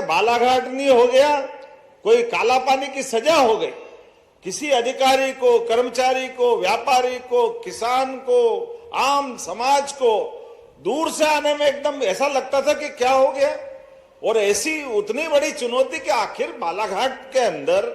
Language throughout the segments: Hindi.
बालाघाट नहीं हो गया, कोई काला पानी की सजा हो गई। किसी अधिकारी को, कर्मचारी को, व्यापारी को, किसान को, आम समाज को दूर से आने में एकदम ऐसा लगता था कि क्या हो गया। और ऐसी उतनी बड़ी चुनौती कि आखिर बालाघाट के अंदर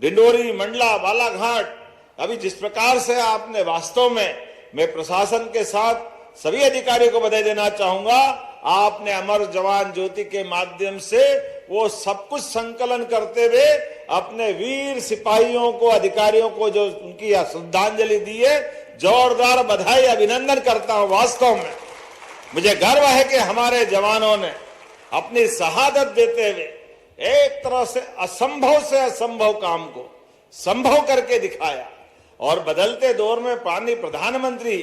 डिंडोरी, मंडला, बालाघाट, अभी जिस प्रकार से आपने वास्तव में, मैं प्रशासन के साथ सभी अधिकारियों को बधाई देना चाहूंगा, आपने अमर जवान ज्योति के माध्यम से वो सब कुछ संकलन करते हुए अपने वीर सिपाहियों को, अधिकारियों को जो उनकी श्रद्धांजलि दी है, जोरदार बधाई, अभिनंदन करता हूं। वास्तव में मुझे गर्व है कि हमारे जवानों ने अपनी शहादत देते हुए एक तरह से असंभव काम को संभव करके दिखाया। और बदलते दौर में पानी प्रधानमंत्री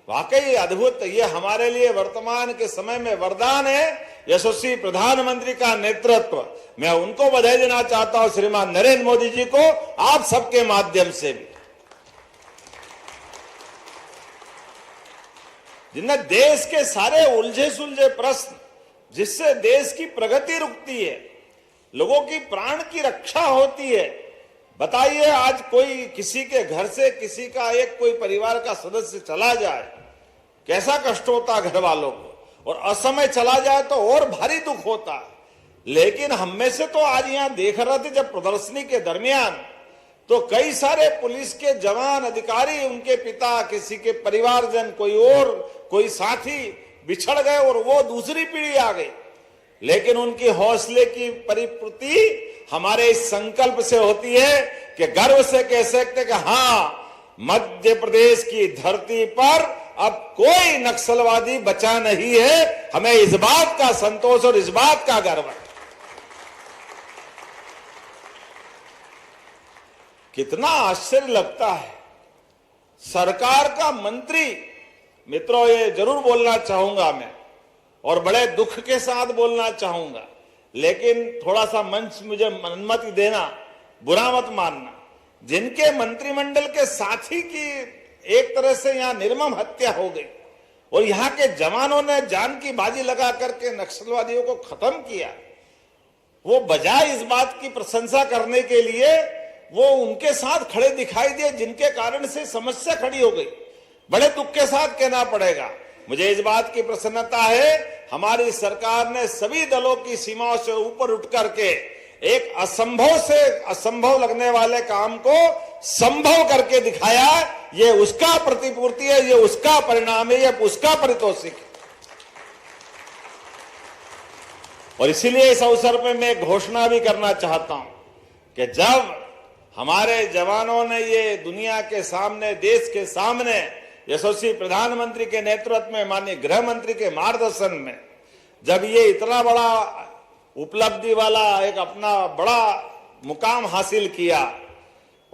वाकई अद्भुत, ये हमारे लिए वर्तमान के समय में वरदान है। यशस्वी प्रधानमंत्री का नेतृत्व, मैं उनको बधाई देना चाहता हूं, श्रीमान नरेंद्र मोदी जी को, आप सबके माध्यम से भी, जिनने देश के सारे उलझे सुलझे प्रश्न, जिससे देश की प्रगति रुकती है, लोगों की प्राण की रक्षा होती है। बताइए, आज कोई किसी के घर से किसी का एक कोई परिवार का सदस्य चला जाए, कैसा कष्ट होता घर वालों को, और असमय चला जाए तो और भारी दुख होता। लेकिन हम में से तो आज यहां देख रहे थे जब प्रदर्शनी के दरमियान, तो कई सारे पुलिस के जवान, अधिकारी, उनके पिता, किसी के परिवारजन, कोई और कोई साथी बिछड़ गए और वो दूसरी पीढ़ी आ गई। लेकिन उनकी हौसले की परिपूर्ति हमारे इस संकल्प से होती है कि गर्व से कह सकते कि हाँ, मध्य प्रदेश की धरती पर अब कोई नक्सलवादी बचा नहीं है। हमें इस बात का संतोष और इस बात का गर्व है। कितना आश्चर्य लगता है, सरकार का मंत्री, मित्रों ये जरूर बोलना चाहूंगा मैं, और बड़े दुख के साथ बोलना चाहूंगा, लेकिन थोड़ा सा मंच मुझे अनुमति देना, बुरा मत मानना, जिनके मंत्रिमंडल के साथी की एक तरह से यहां निर्मम हत्या हो गई और यहां के जवानों ने जान की बाजी लगा करके नक्सलवादियों को खत्म किया, वो बजाय इस बात की प्रशंसा करने के लिए वो उनके साथ खड़े दिखाई दिए, जिनके कारण से समस्या खड़ी हो गई। बड़े दुख के साथ कहना पड़ेगा, मुझे इस बात की प्रसन्नता है, हमारी सरकार ने सभी दलों की सीमाओं से ऊपर उठ करके एक असंभव से असंभव लगने वाले काम को संभव करके दिखाया। ये उसका प्रतिपूर्ति है, ये उसका परिणाम है, ये उसका पारितोषिक है। और इसीलिए इस अवसर पर मैं घोषणा भी करना चाहता हूं कि जब हमारे जवानों ने ये दुनिया के सामने, देश के सामने, यशस्वी प्रधानमंत्री के नेतृत्व में, माननीय गृह मंत्री के मार्गदर्शन में, जब ये इतना बड़ा उपलब्धि वाला एक अपना बड़ा मुकाम हासिल किया,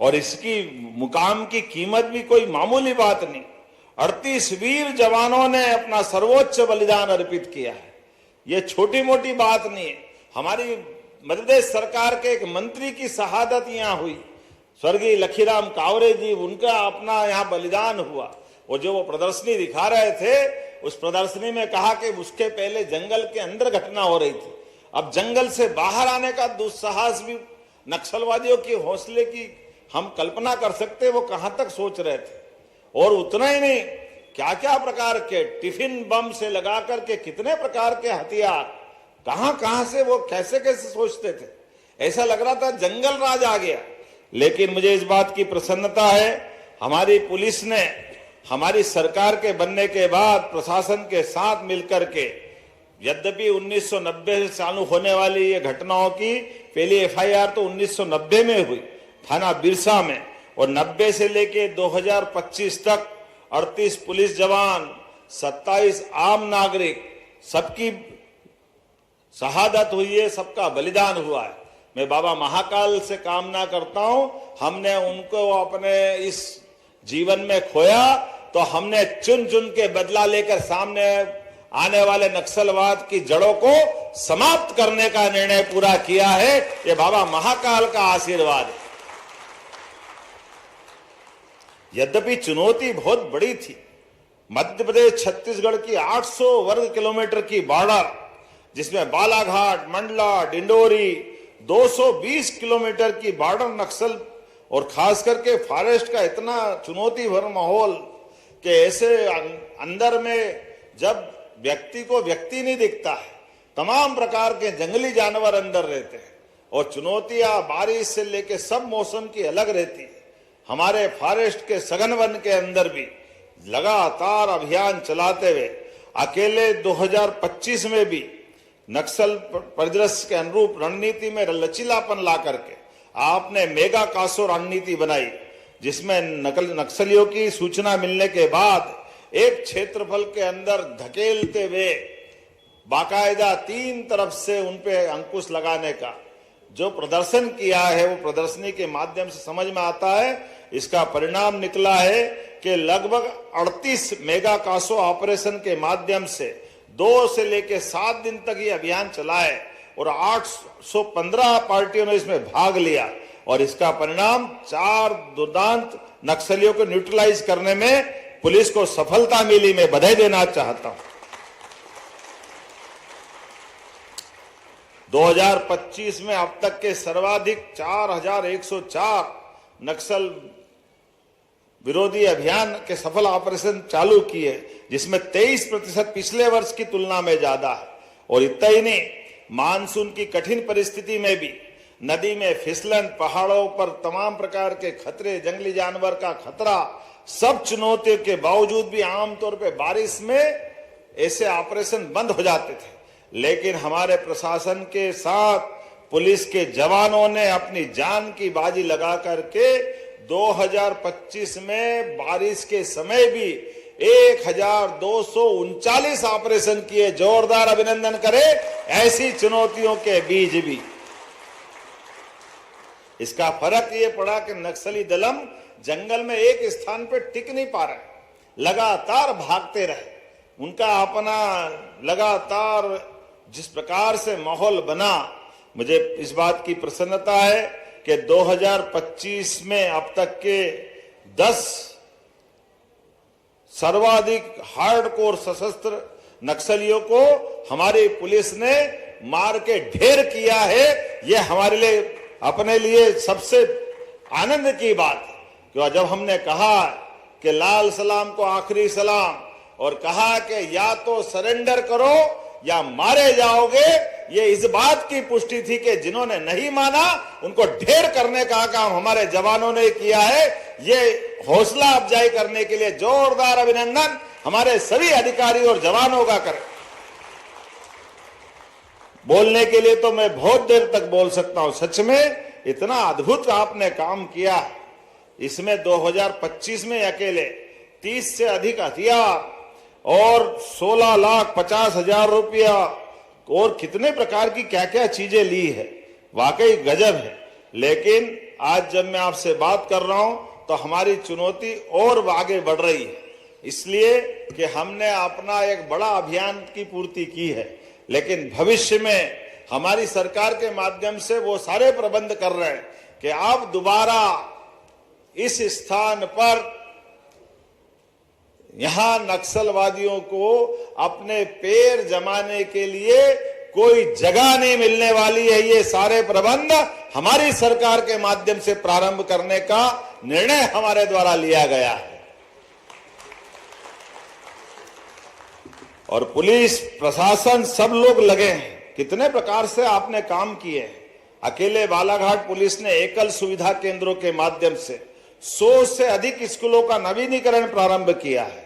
और इसकी मुकाम की कीमत भी कोई मामूली बात नहीं, 38 वीर जवानों ने अपना सर्वोच्च बलिदान अर्पित किया है। ये छोटी मोटी बात नहीं है। हमारी मध्य प्रदेश सरकार के एक मंत्री की शहादत यहां हुई, स्वर्गीय लखीराम कावरे जी, उनका अपना यहां बलिदान हुआ। और जो वो प्रदर्शनी दिखा रहे थे, उस प्रदर्शनी में कहा कि उसके पहले जंगल के अंदर घटना हो रही थी, अब जंगल से बाहर आने का दुस्साहस भी नक्सलवादियों की हौसले की हम कल्पना कर सकते, वो कहां तक सोच रहे थे। और उतना ही नहीं, क्या क्या प्रकार के टिफिन बम से लगा करके कितने प्रकार के हथियार, कहां से वो कैसे कैसे सोचते थे, ऐसा लग रहा था जंगल राज आ गया। लेकिन मुझे इस बात की प्रसन्नता है, हमारी पुलिस ने हमारी सरकार के बनने के बाद प्रशासन के साथ मिलकर के, यद्यपि 1990 से चालू होने वाली ये घटनाओं की पहली एफआईआर तो 1990 में हुई थाना बिरसा में, और 90 से लेके 2025 तक 38 पुलिस जवान, 27 आम नागरिक, सबकी शहादत हुई है, सबका बलिदान हुआ है। मैं बाबा महाकाल से कामना करता हूं, हमने उनको अपने इस जीवन में खोया तो हमने चुन चुन के बदला लेकर सामने आने वाले नक्सलवाद की जड़ों को समाप्त करने का निर्णय पूरा किया है। ये बाबा महाकाल का आशीर्वाद है। यद्यपि चुनौती बहुत बड़ी थी, मध्य प्रदेश छत्तीसगढ़ की 800 वर्ग किलोमीटर की बॉर्डर, जिसमें बालाघाट, मंडला, डिंडोरी 220 किलोमीटर की बॉर्डर नक्सल और खास करके फॉरेस्ट का इतना चुनौती भर माहौल कि ऐसे अंदर में जब व्यक्ति को व्यक्ति नहीं दिखता है, तमाम प्रकार के जंगली जानवर अंदर रहते हैं और चुनौतियां बारिश से लेके सब मौसम की अलग रहती है। हमारे फॉरेस्ट के सघन वन के अंदर भी लगातार अभियान चलाते हुए अकेले 2025 में भी नक्सल परिदृश्य के अनुरूप रणनीति में लचीलापन ला करके आपने मेगा कासो रणनीति बनाई, जिसमें नक्सलियों की सूचना मिलने के बाद एक क्षेत्रफल के अंदर धकेलते हुए बाकायदा 3 तरफ से उनपे अंकुश लगाने का जो प्रदर्शन किया है, वो प्रदर्शनी के माध्यम से समझ में आता है। इसका परिणाम निकला है कि लगभग 38 मेगा कासो ऑपरेशन के माध्यम से 2 से लेकर 7 दिन तक ये अभियान चला है और 815 पार्टियों ने इसमें भाग लिया और इसका परिणाम 4 दुर्दांत नक्सलियों को न्यूट्रलाइज करने में पुलिस को सफलता मिली। मैं बधाई देना चाहता हूं। 2025 में अब तक के सर्वाधिक 4104 नक्सल विरोधी अभियान के सफल ऑपरेशन चालू किए, जिसमें 23% पिछले वर्ष की तुलना में ज्यादा है। और इतना ही नहीं, मानसून की कठिन परिस्थिति में भी नदी में फिसलन, पहाड़ों पर तमाम प्रकार के खतरे, जंगली जानवर का खतरा, सब चुनौतियों के बावजूद भी आमतौर पे बारिश में ऐसे ऑपरेशन बंद हो जाते थे, लेकिन हमारे प्रशासन के साथ पुलिस के जवानों ने अपनी जान की बाजी लगा करके 2025 में बारिश के समय भी 1239 ऑपरेशन किए। जोरदार अभिनंदन करें ऐसी चुनौतियों के बीच भी। इसका फर्क ये पड़ा कि नक्सली दलम जंगल में एक स्थान पर टिक नहीं पा रहे, लगातार भागते रहे। उनका अपना लगातार जिस प्रकार से माहौल बना, मुझे इस बात की प्रसन्नता है कि 2025 में अब तक के 10 सर्वाधिक हार्डकोर सशस्त्र नक्सलियों को हमारी पुलिस ने मार के ढेर किया है। यह हमारे लिए अपने लिए सबसे आनंद की बात है कि जब हमने कहा कि लाल सलाम को आखिरी सलाम और कहा कि या तो सरेंडर करो या मारे जाओगे, ये इस बात की पुष्टि थी कि जिन्होंने नहीं माना उनको ढेर करने का काम हमारे जवानों ने किया है। ये हौसला अफजाई करने के लिए जोरदार अभिनंदन हमारे सभी अधिकारी और जवानों का करें। बोलने के लिए तो मैं बहुत देर तक बोल सकता हूं। सच में इतना अद्भुत आपने काम किया। इसमें 2025 में अकेले 30 से अधिक हथियार और 16,50,000 रुपया और कितने प्रकार की क्या क्या चीजें ली है, वाकई गजब है। लेकिन आज जब मैं आपसे बात कर रहा हूं तो हमारी चुनौती और आगे बढ़ रही है, इसलिए कि हमने अपना एक बड़ा अभियान की पूर्ति की है, लेकिन भविष्य में हमारी सरकार के माध्यम से वो सारे प्रबंध कर रहे हैं कि आप दोबारा इस स्थान पर यहां नक्सलवादियों को अपने पैर जमाने के लिए कोई जगह नहीं मिलने वाली है। ये सारे प्रबंध हमारी सरकार के माध्यम से प्रारंभ करने का निर्णय हमारे द्वारा लिया गया है। और पुलिस प्रशासन सब लोग लगे हैं। कितने प्रकार से आपने काम किए हैं। अकेले बालाघाट पुलिस ने एकल सुविधा केंद्रों के माध्यम से 100 से अधिक स्कूलों का नवीनीकरण प्रारंभ किया है।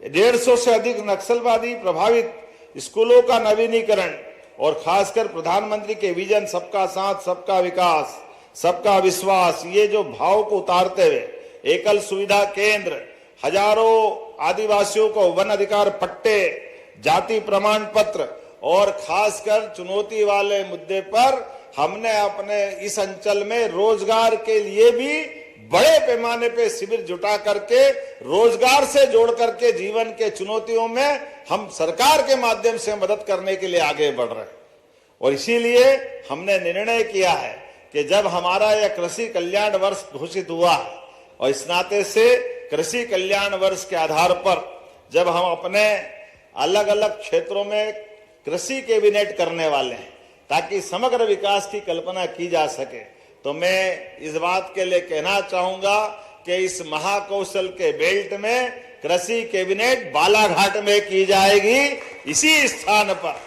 150 से अधिक नक्सलवादी प्रभावित स्कूलों का नवीनीकरण और खासकर प्रधानमंत्री के विजन सबका साथ, सबका विकास, सबका विश्वास, ये जो भाव को उतारते हुए एकल सुविधा केंद्र, हजारों आदिवासियों को वन अधिकार पट्टे, जाति प्रमाण पत्र और खासकर चुनौती वाले मुद्दे पर हमने अपने इस अंचल में रोजगार के लिए भी बड़े पैमाने पे शिविर जुटा करके रोजगार से जोड़ करके जीवन के चुनौतियों में हम सरकार के माध्यम से मदद करने के लिए आगे बढ़ रहे हैं। और इसीलिए हमने निर्णय किया है कि जब हमारा यह कृषि कल्याण वर्ष घोषित हुआ और इस नाते से कृषि कल्याण वर्ष के आधार पर जब हम अपने अलग अलग क्षेत्रों में कृषि कैबिनेट करने वाले हैं ताकि समग्र विकास की कल्पना की जा सके। तो मैं इस बात के लिए कहना चाहूंगा कि इस महाकौशल के बेल्ट में कृषि कैबिनेट बालाघाट में की जाएगी, इसी स्थान पर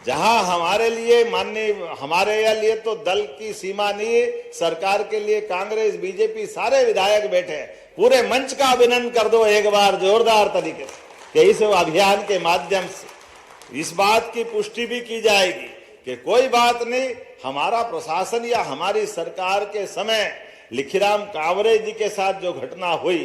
जहां हमारे लिए हमारे लिए तो दल की सीमा नहीं, सरकार के लिए कांग्रेस बीजेपी सारे विधायक बैठे हैं। पूरे मंच का अभिनंदन कर दो एक बार जोरदार तरीके से कि इस अभियान के माध्यम से इस बात की पुष्टि भी की जाएगी कि कोई बात नहीं, हमारा प्रशासन या हमारी सरकार के समय लिखीराम कांवरे जी के साथ जो घटना हुई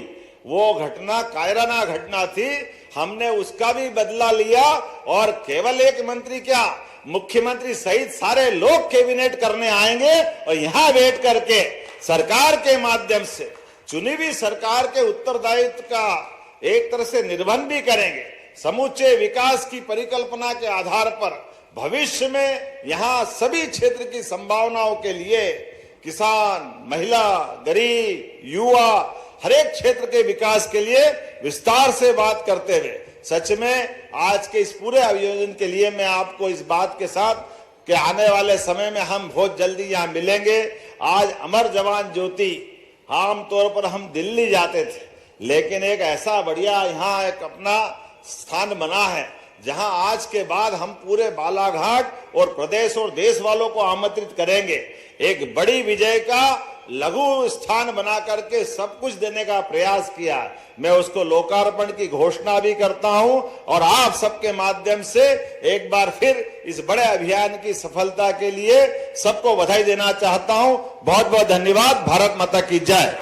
वो घटना कायराना घटना थी। हमने उसका भी बदला लिया और केवल एक मंत्री क्या, मुख्यमंत्री सहित सारे लोग कैबिनेट करने आएंगे और यहां बैठ करके सरकार के माध्यम से चुनी हुई सरकार के उत्तरदायित्व का एक तरह से निर्वहन भी करेंगे। समूचे विकास की परिकल्पना के आधार पर भविष्य में यहां सभी क्षेत्र की संभावनाओं के लिए किसान, महिला, गरीब, युवा, हर एक क्षेत्र के विकास के लिए विस्तार से बात करते हुए सच में आज के इस पूरे आयोजन के लिए मैं आपको इस बात के साथ कि आने वाले समय में हम बहुत जल्दी यहाँ मिलेंगे। आज अमर जवान ज्योति आमतौर पर हम दिल्ली जाते थे, लेकिन एक ऐसा बढ़िया यहाँ एक अपना स्थान बना है जहां आज के बाद हम पूरे बालाघाट और प्रदेश और देश वालों को आमंत्रित करेंगे। एक बड़ी विजय का लघु स्थान बना करके सब कुछ देने का प्रयास किया। मैं उसको लोकार्पण की घोषणा भी करता हूं और आप सबके माध्यम से एक बार फिर इस बड़े अभियान की सफलता के लिए सबको बधाई देना चाहता हूं। बहुत बहुत धन्यवाद। भारत माता की जय।